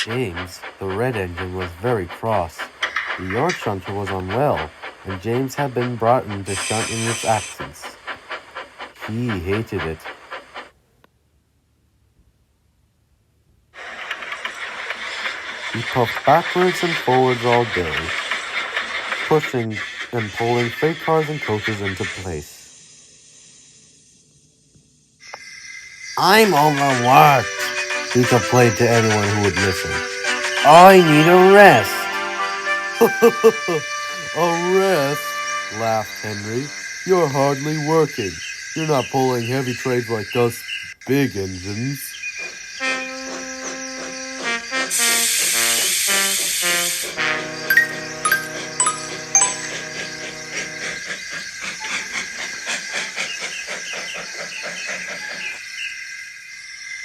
James, the red engine, was very cross. The yard shunter was unwell, and James had been brought in to shunt in its absence. He hated it. He puffed backwards and forwards all day, pushing and pulling freight cars and coaches into place. "I'm overworked," he complained to anyone who would listen. "I need a rest." "A rest?" laughed Henry. "You're hardly working. You're not pulling heavy trains like us big engines."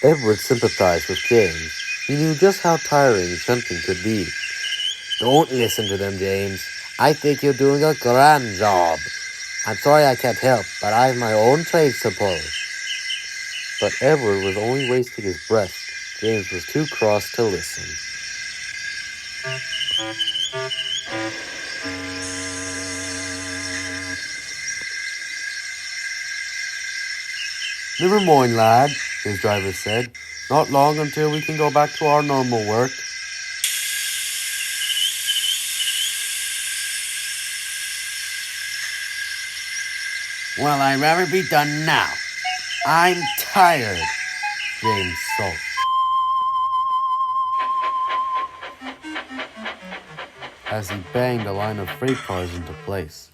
Edward sympathized with James. He knew just how tiring shunting could be. "Don't listen to them, James. I think you're doing a grand job. I'm sorry I can't help, but I have my own trains to pull." But Edward was only wasting his breath. James was too cross to listen. "Never mind, lad," his driver said. "Not long until we can go back to our normal work." "Well, I'd rather be done now. I'm tired," James sulked. As he banged a line of freight cars into place.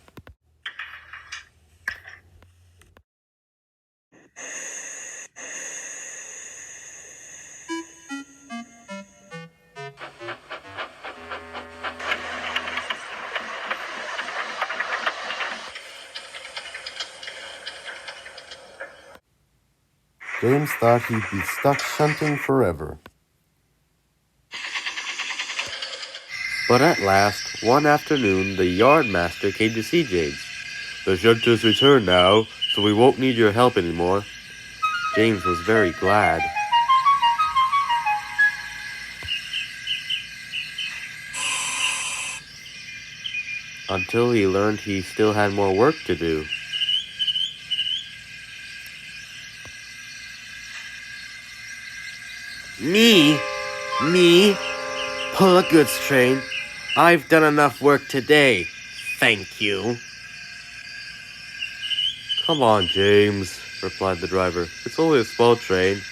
James thought he'd be stuck shunting forever. But at last, one afternoon, the yardmaster came to see James. "The shunters return now, so we won't need your help anymore." James was very glad. Until he learned he still had more work to do. Me? Pull a goods train? I've done enough work today, thank you." "Come on, James," replied the driver. "It's only a small train."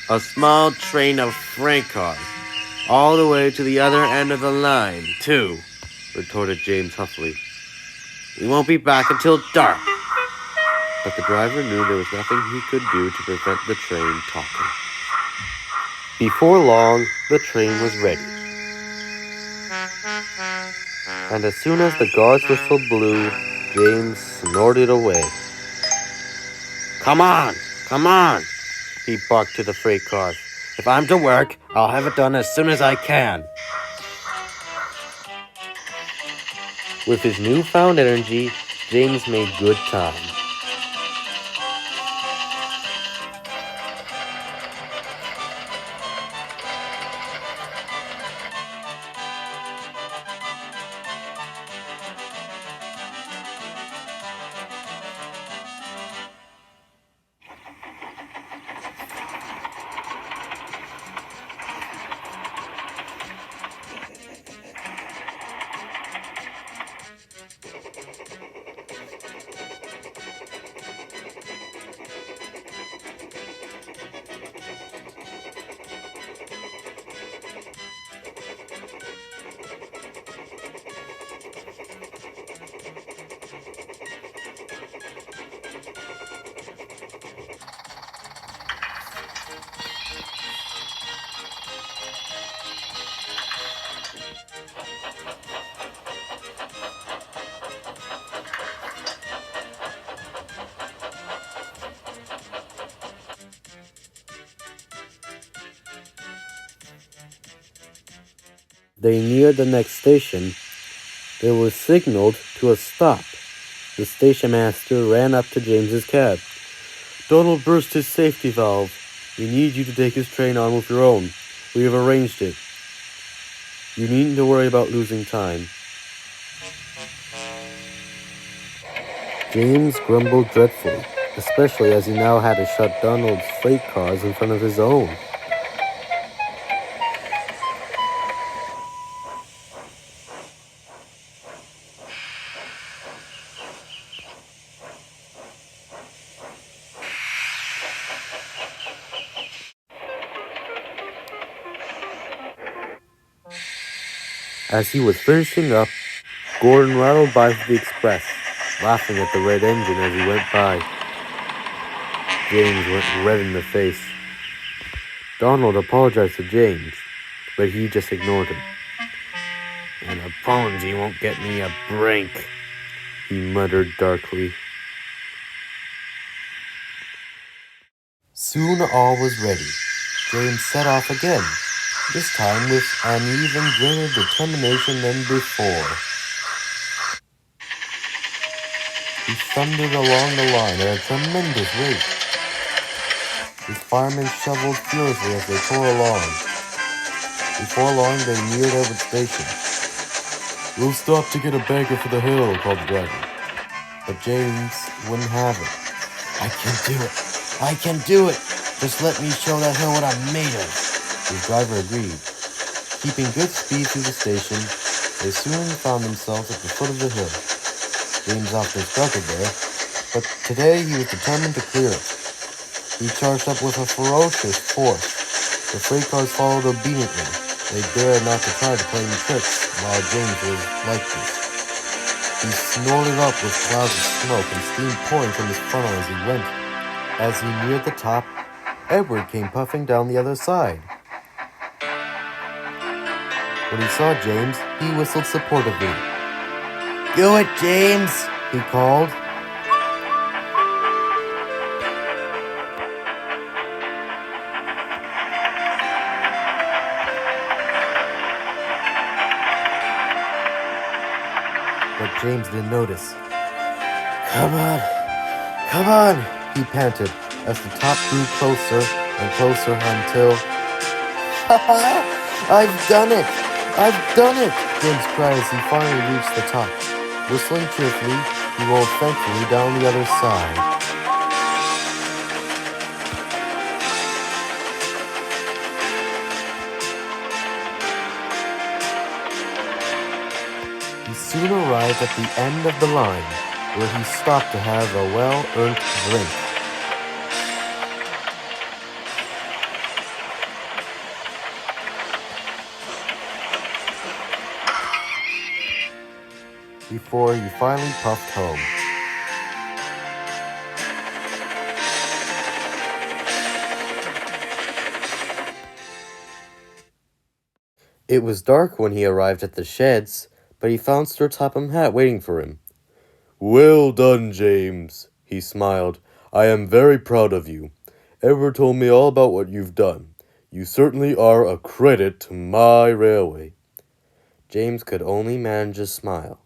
"A small train of freight cars, all the way to the other end of the line, too," retorted James huffily. "We won't be back until dark." But the driver knew there was nothing he could do to prevent the train talking. Before long, the train was ready. And as soon as the guard's whistle blew, James snorted away. Come on, he barked to the freight cars. "If I'm to work, I'll have it done as soon as I can." With his newfound energy, James made good time. They neared the next station. They were signaled to a stop. The station master ran up to James's cab. "Donald burst his safety valve. We need you to take his train on with your own. We have arranged it. You needn't to worry about losing time. James grumbled dreadfully, especially as he now had to shut Donald's freight cars in front of his own. As he was finishing up, Gordon rattled by the express, laughing at the red engine as he went by. James went red in the face. Donald apologized to James, but he just ignored him. "An apology won't get me a break," he muttered darkly. Soon all was ready. James set off again, this time with an even greater determination than before. He thundered along the line at a tremendous rate. His firemen shoveled furiously as they tore along. Before long, they neared Everett Station. "We'll stop to get a bagger for the hill," called the driver. But James wouldn't have it. "I can do it! I can do it! Just let me show that hill what I'm made of." His driver agreed. Keeping good speed through the station, they soon found themselves at the foot of the hill. James often struggled there, but today he was determined to clear it. He charged up with a ferocious force. The freight cars followed obediently. They dared not to try to play any tricks while James was like this. He snorted up with clouds of smoke and steam pouring from his funnel as he went. As he neared the top, Edward came puffing down the other side. When he saw James, he whistled supportively. "Do it, James!" he called. But James didn't notice. Come on, he panted as the top grew closer and closer until... "Ha ha! I've done it! I've done it!" James cried as he finally reached the top. Whistling cheerfully, he rolled thankfully down the other side. He soon arrived at the end of the line, where he stopped to have a well-earned drink. Before he finally puffed home. It was dark when he arrived at the sheds, but he found Sir Topham Hatt waiting for him. "Well done, James," he smiled. "I am very proud of you. Edward told me all about what you've done. You certainly are a credit to my railway." James could only manage a smile.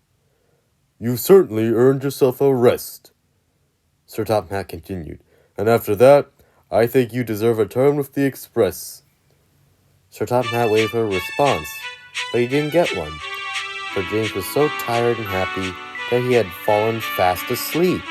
"You've certainly earned yourself a rest," Sir Topham Hatt continued. "And after that, I think you deserve a turn with the express." Sir Topham Hatt waited for a response, but he didn't get one, for James was so tired and happy that he had fallen fast asleep.